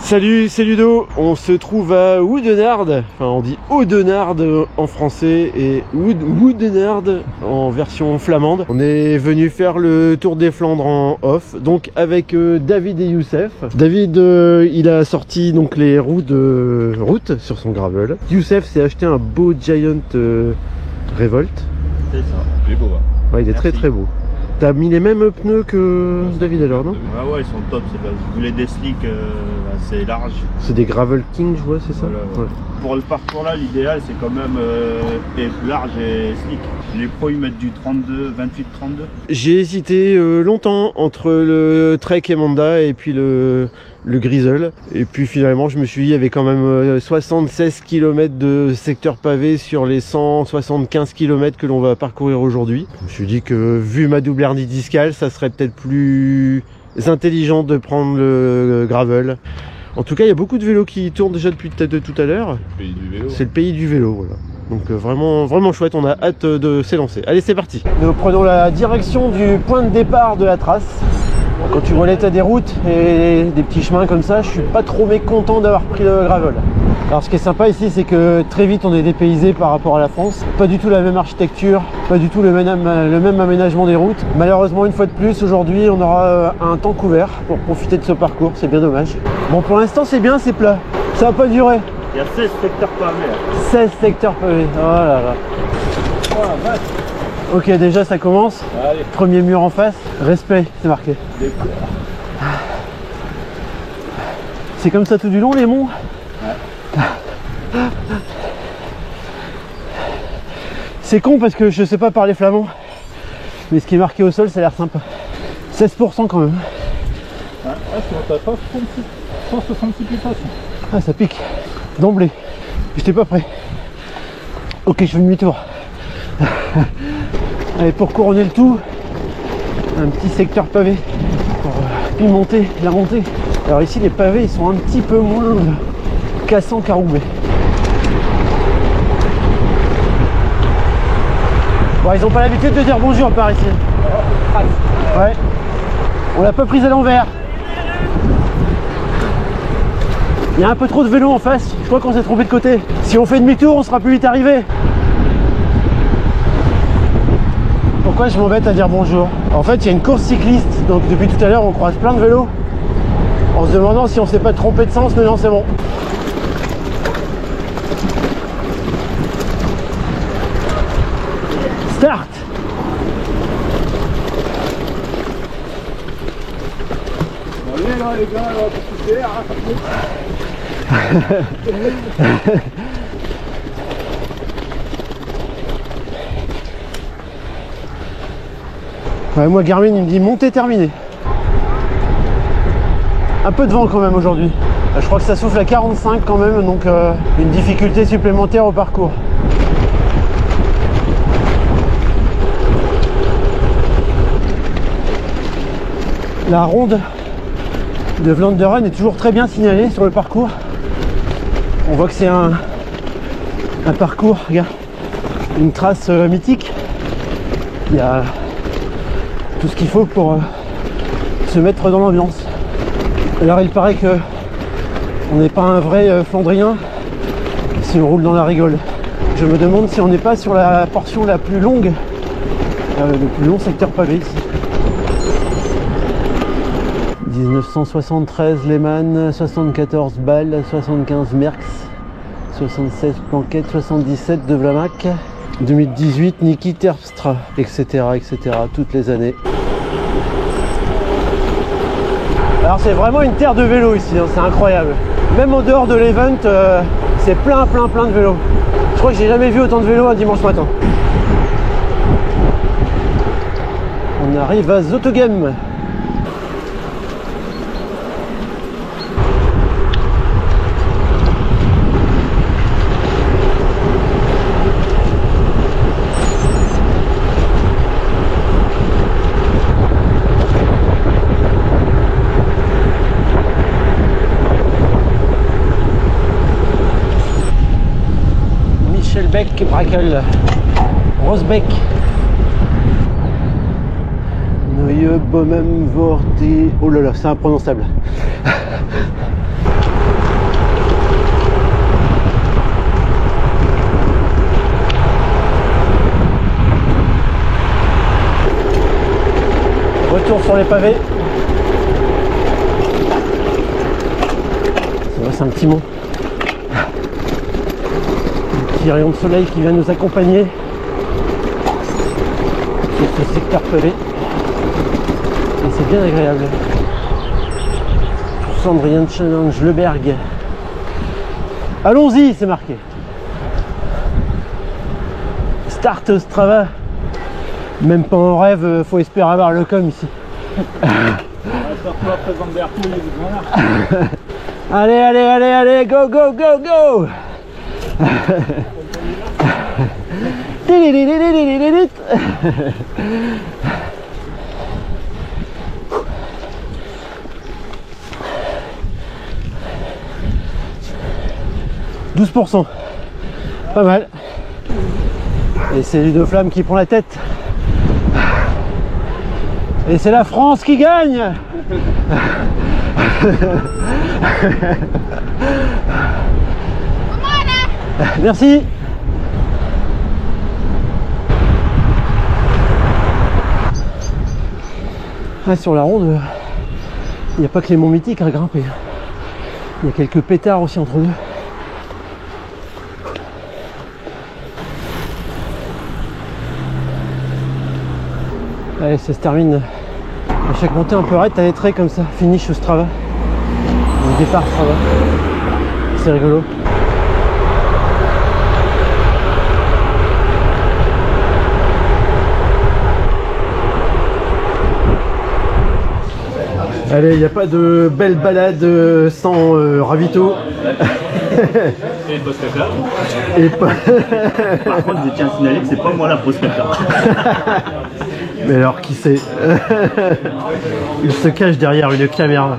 Salut, c'est Ludo. On se trouve à Oudenaarde. Enfin, on dit Oudenaarde en français et Oudenaarde en version flamande. On est venu faire le tour des Flandres en off, donc avec David et Youssef. David, il a sorti donc les roues de route sur son gravel. Youssef s'est acheté un beau Giant Revolt. C'est ça, il est beau. Hein. Ouais, il est très très beau. T'as mis les mêmes pneus que David alors, non? Ah ouais, ils sont top. Je voulais des slicks assez larges. C'est des Gravel King, je vois, c'est ça? Voilà, ouais. Pour le parcours là, l'idéal c'est quand même large et slick. Les pros ils mettent du 32, 28-32. J'ai hésité longtemps entre le Trek et Monda et puis le Grizzle. Et puis finalement je me suis dit il y avait quand même 76 km de secteur pavé sur les 175 km que l'on va parcourir aujourd'hui. Je me suis dit que vu ma double hernie discale, ça serait peut-être plus intelligent de prendre le gravel. En tout cas, il y a beaucoup de vélos qui tournent déjà depuis de tout à l'heure. C'est le pays du vélo, voilà. Donc vraiment chouette, on a hâte de s'élancer. Allez, c'est parti. Nous prenons la direction du point de départ de la trace. Quand tu relais, t'as des routes et des petits chemins comme ça, je suis pas trop mécontent d'avoir pris le gravel. Alors ce qui est sympa ici, c'est que très vite on est dépaysé par rapport à la France. Pas du tout la même architecture, pas du tout le même aménagement des routes. Malheureusement, une fois de plus, aujourd'hui on aura un temps couvert pour profiter de ce parcours, c'est bien dommage. Bon, pour l'instant c'est bien, c'est plat, ça va pas durer. Il y a 16 secteurs pavés. 16 secteurs pavés, oh là là. Oh la vache. Ok, déjà ça commence. Allez. Premier mur en face, respect, c'est marqué. C'est comme ça tout du long les monts? Ouais. C'est con parce que je sais pas parler flamand, mais ce qui est marqué au sol ça a l'air sympa. 16% quand même. Ah, c'est 166 pulsations. Ah, ça pique d'emblée. J'étais pas prêt. Ok, je fais demi-tour. Allez, pour couronner le tout, un petit secteur pavé pour pimenter la montée. Alors ici les pavés ils sont un petit peu moins cassants qu'à Roubaix. Bon, ils ont pas l'habitude de dire bonjour par ici. Ouais. On l'a pas prise à l'envers. Il y a un peu trop de vélos en face. Je crois qu'on s'est trompé de côté. Si on fait demi-tour, on sera plus vite arrivé. Pourquoi je m'embête à dire bonjour? En fait, il y a une course cycliste. Donc depuis tout à l'heure, on croise plein de vélos. En se demandant si on s'est pas trompé de sens, mais non, c'est bon. Start! Allez là les gars, là, pour pousser, Ouais, moi Garmin il me dit montée terminée. Un peu de vent quand même aujourd'hui. Je crois que ça souffle à 45 quand même, donc une difficulté supplémentaire au parcours. La ronde de Vlaanderen est toujours très bien signalée sur le parcours. On voit que c'est un parcours, regarde, une trace mythique. Il y a tout ce qu'il faut pour se mettre dans l'ambiance. Alors il paraît que on n'est pas un vrai Flandrien si on roule dans la rigole. Je me demande si on n'est pas sur la portion la plus longue, le plus long secteur pavé ici. 1973 Lehmann, 74 Bâle, 75 Merckx, 76 Planquette, 77 de Vlamak, 2018 Niki Terpstra, etc., etc. toutes les années. Alors c'est vraiment une terre de vélo ici, hein, c'est incroyable. Même en dehors de l'event, c'est plein de vélos. Je crois que j'ai jamais vu autant de vélos un dimanche matin. On arrive à Zottegem. Beck, Brakel, Rosbeck, Neue Bommem, Vorte, oh là là, c'est imprononçable. retour sur les pavés. C'est un petit mont. Un petit rayon de soleil qui vient nous accompagner sur ce secteur pavé. Et c'est bien agréable. Pour Sandrine Challenge Leberg. Allons-y, c'est marqué. Start Strava. Même pas en rêve, faut espérer avoir le com ici. Allez, allez, allez, allez, go, go, go, go. 12%. Pas mal. Et c'est Ludo Flamme qui prend la tête. Et c'est la France qui gagne. Merci. Ah, sur la ronde, il n'y a pas que les monts mythiques à grimper. Il y a quelques pétards aussi entre deux. Allez, ça se termine. À chaque montée un peu raide, t'as des traits comme ça. Finish Strava. Le départ Strava. C'est rigolo. Allez, il n'y a pas de belle balade sans ravito. Et une pause caca. Et pas... Par contre, je tiens à signaler que c'est pas moi la pause caca. Mais alors, qui c'est? Il se cache derrière une caméra.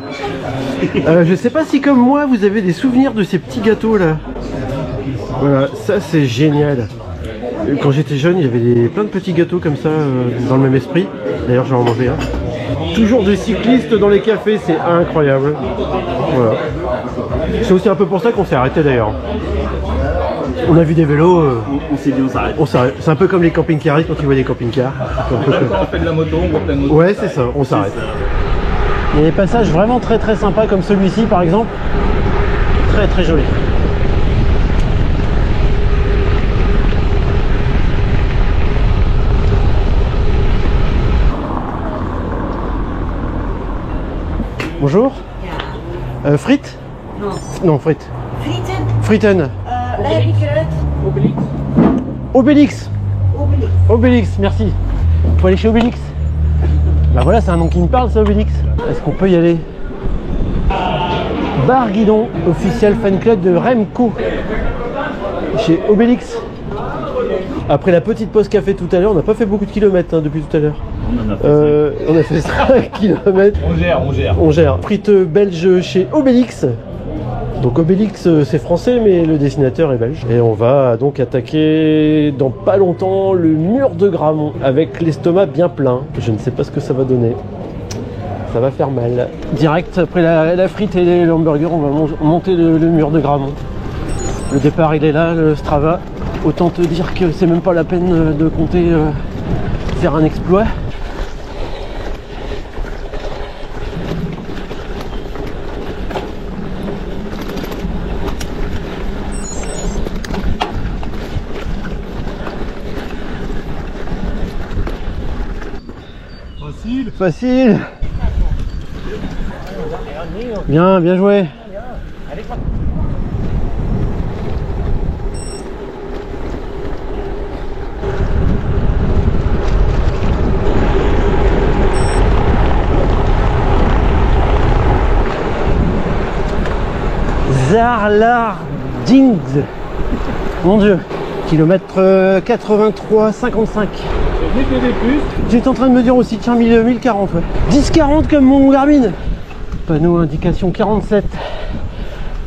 Je sais pas si comme moi, vous avez des souvenirs de ces petits gâteaux là. Voilà, ça c'est génial. Quand j'étais jeune, il y avait plein de petits gâteaux comme ça, dans le même esprit. D'ailleurs, j'en ai mangé un. Toujours des cyclistes dans les cafés, c'est incroyable. Voilà. C'est aussi un peu pour ça qu'on s'est arrêté d'ailleurs. On a vu des vélos. On s'est dit on s'arrête. On s'arrête. C'est un peu comme les camping-caristes quand tu vois des camping-cars. On fait de la moto, on voit plein de motos. Ouais, c'est ça, on s'arrête. Il y a des passages vraiment très très sympas comme celui-ci par exemple. Très très joli. Bonjour. Frites? Non. Non, frites. Frieten? Fritten. Obélix. Obélix. Obélix. Obélix, merci. Faut aller chez Obélix. Bah voilà, c'est un nom qui me parle, ça, Obélix. Est-ce qu'on peut y aller? Bar Guidon, officiel fan club de Remco. Chez Obélix. Après la petite pause café tout à l'heure, on n'a pas fait beaucoup de kilomètres hein, depuis tout à l'heure. On a fait 5 km. On gère. Frites belges chez Obélix. Donc Obélix c'est français mais le dessinateur est belge. Et on va donc attaquer dans pas longtemps le mur de Grammont avec l'estomac bien plein. Je ne sais pas ce que ça va donner. Ça va faire mal. Direct après la frite et l'hamburger, on va monter le mur de Grammont. Le départ il est là, le Strava. Autant te dire que c'est même pas la peine de compter faire un exploit. Facile. Bien, bien joué. Zarlardings. Mon Dieu. Kilomètre 83,55. J'étais en train de me dire aussi, tiens, 1040, ouais. 10,40 comme mon Garmin. Panneau indication 47.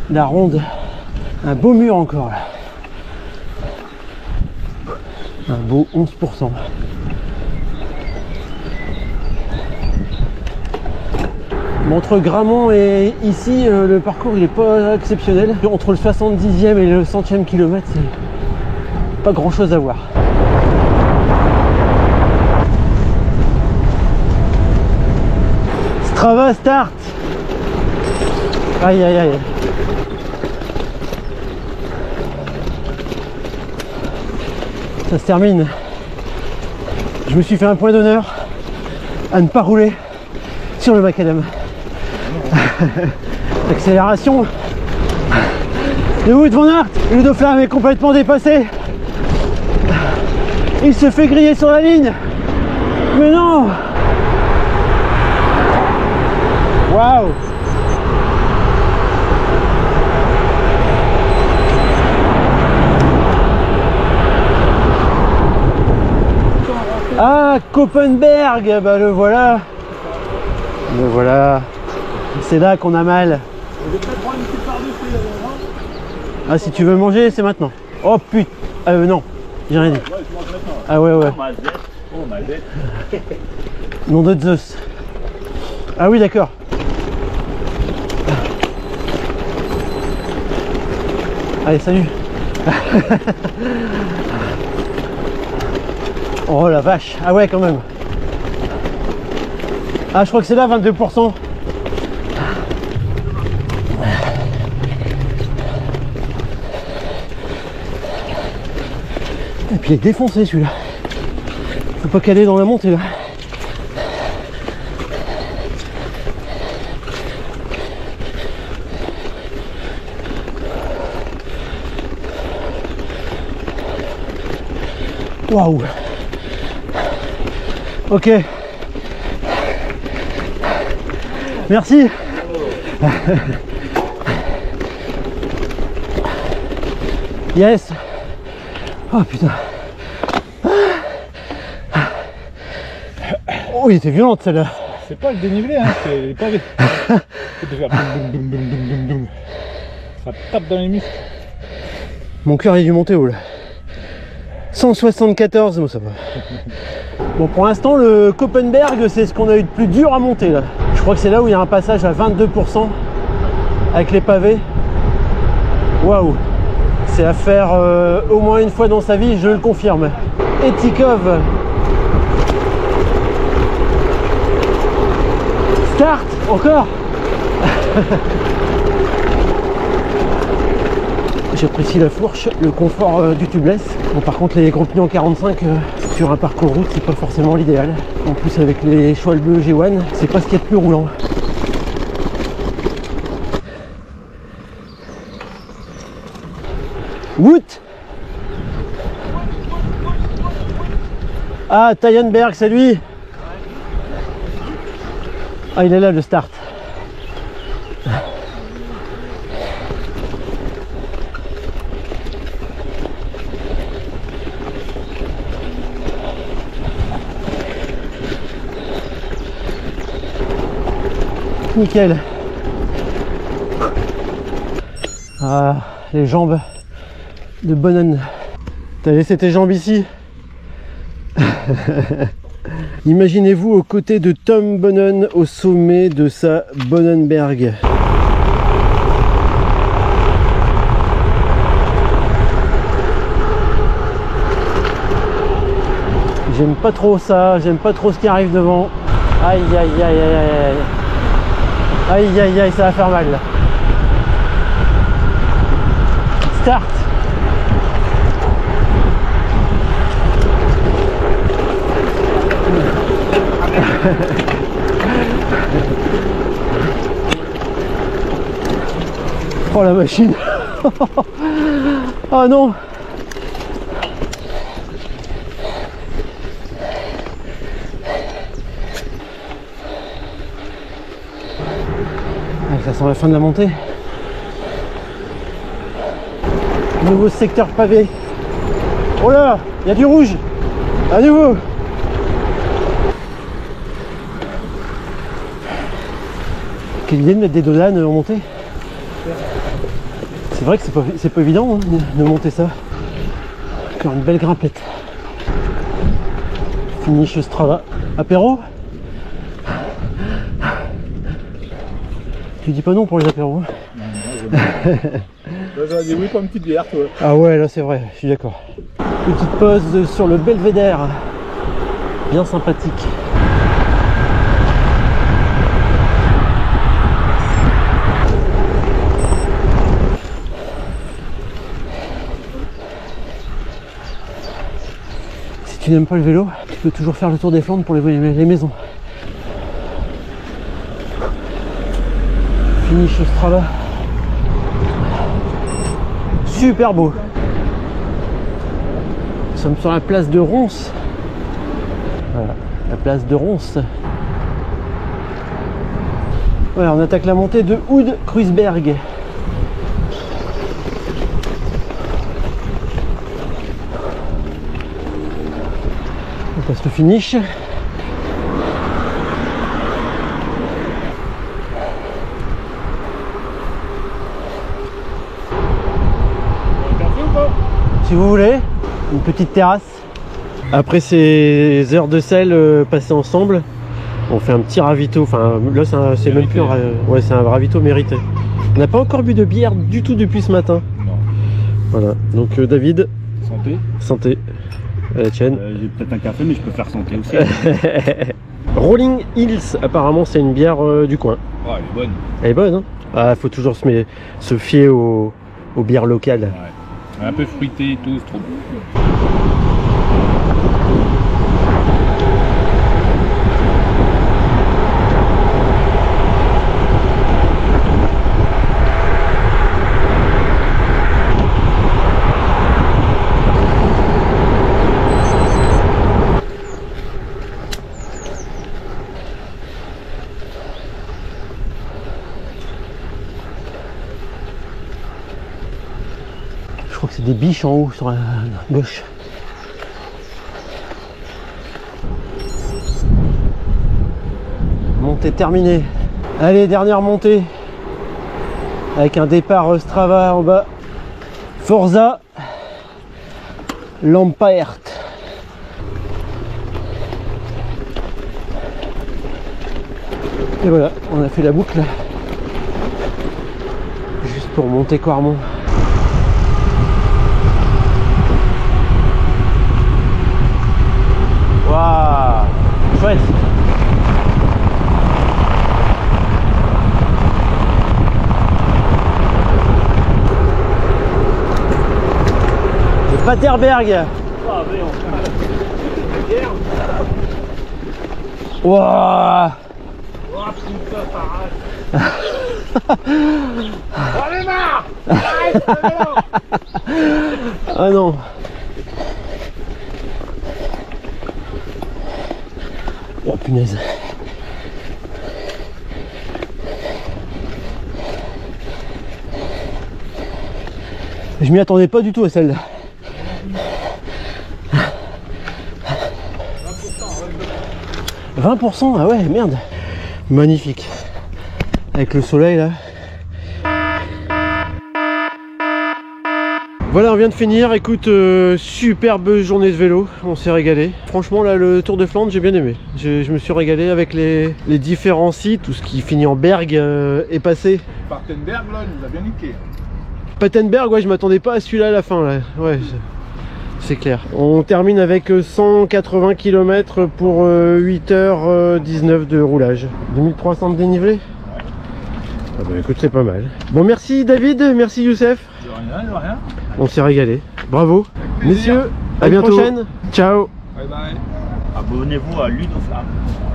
La ronde. Un beau mur encore là. Un beau 11%. Bon, entre Grammont et ici, le parcours il est pas exceptionnel. Entre le 70e et le 100e kilomètre, c'est pas grand chose à voir. Strava start. Aïe aïe aïe. Ça se termine. Je me suis fait un point d'honneur à ne pas rouler sur le macadam. Accélération de Wout van Aert. Le Dauphin est complètement dépassé. Il se fait griller sur la ligne. Mais non. Waouh. Ah, Koppenberg, bah le voilà. Le voilà. C'est là qu'on a mal. Ah, si tu veux manger, c'est maintenant. Oh putain. Non, j'ai rien dit. Ah ouais, ouais. Nom de Zeus. Ah oui, d'accord. Allez, salut. Oh la vache. Ah ouais, quand même. Ah, je crois que c'est là 22%. Et puis il est défoncé celui-là. Faut pas caler dans la montée là. Waouh. Ok. Merci. Yes. Oh putain. Oh, il était violente celle-là. C'est pas le dénivelé, hein, c'est les pavés. Faut te faire boum boum boum boum boum boum. Ça tape dans les muscles. Mon cœur est dû monter haut là. 174, bon ça va. Bon, pour l'instant le Koppenberg c'est ce qu'on a eu de plus dur à monter là. Je crois que c'est là où il y a un passage à 22% avec les pavés. Waouh. C'est à faire au moins une fois dans sa vie, je le confirme. Etikov. Start, encore. J'apprécie la fourche, le confort du tubeless. Bon, par contre les gros pneus en 45 sur un parcours route c'est pas forcément l'idéal. En plus avec les Schwalbe G1 c'est pas ce qu'il y a de plus roulant. Wout. Ah, Tyenberg, c'est lui. Ah, il est là le start. Nickel. Ah, les jambes de Bonnen. T'as laissé tes jambes ici. Imaginez-vous aux côtés de Tom Bonnen au sommet de sa Bonnenberg. J'aime pas trop ça, j'aime pas trop ce qui arrive devant. Aïe aïe aïe aïe aïe aïe. Aïe aïe aïe, ça va faire mal là. Start. Oh la machine. Oh non. Ça sent la fin de la montée. Nouveau secteur pavé. Oh là, il y a du rouge. À nouveau. Quelle idée de mettre des dodanes en montée. C'est vrai que c'est pas évident hein, de monter ça. Encore une belle grimpette. Finish Strava. Apéro. Tu dis pas non pour les apéros hein. J'aurais dit oui pour une petite bière toi. Ah ouais là c'est vrai, je suis d'accord. Petite pause sur le Belvédère. Bien sympathique. n'aimes pas le vélo, tu peux toujours faire le tour des Flandres pour les maisons. Finish Strava. Super beau. Nous sommes sur la place de Ronce. Voilà, la place de Ronce. Voilà, on attaque la montée de Hood-Kruisberg. On passe le finish. Si vous voulez, une petite terrasse. Après ces heures de sel passées ensemble, on fait un petit ravito. Enfin, là, c'est même plus un, ouais, c'est un ravito mérité. On n'a pas encore bu de bière du tout depuis ce matin. Non. Voilà. Donc, David. Santé. Santé. À la tienne. J'ai peut-être un café, mais je peux faire santé aussi. Rolling Hills, apparemment, c'est une bière du coin. Oh, elle est bonne. Elle est bonne, hein? Ah, faut toujours se fier aux bières locales. Ouais. Un peu fruité et tout, c'est trop bon. Je crois que c'est des biches en haut sur la gauche. Montée terminée. Allez, dernière montée. Avec un départ Strava en bas. Forza Lampaert. Et voilà, on a fait la boucle. Juste pour monter Quarmont. Waouh, chouette. Le Paterberg. Waouh. Ah non. Oh punaise. Je m'y attendais pas du tout à celle-là. 20%, ah ouais, merde. Magnifique. Avec le soleil là. Voilà, on vient de finir. Écoute, superbe journée de vélo. On s'est régalé. Franchement, là, le Tour de Flandre, j'ai bien aimé. Je me suis régalé avec les différents sites. Tout ce qui finit en Berg est passé. Paterberg, là, il nous a bien niqué. Paterberg, ouais, je m'attendais pas à celui-là à la fin. Là. Ouais, c'est clair. On termine avec 180 km pour 8h19 de roulage. 2300 de dénivelé. Ah bah écoute, c'est pas mal. Bon, merci David, merci Youssef. De rien, de rien. On s'est régalé. Bravo. Messieurs, à bientôt. Prochaine. Ciao. Bye bye. Abonnez-vous à Ludoflamme.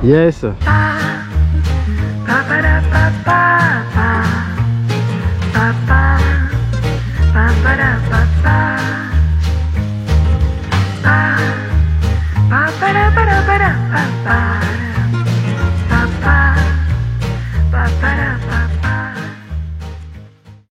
Yes. Ba ba da ba da ba da ba ba.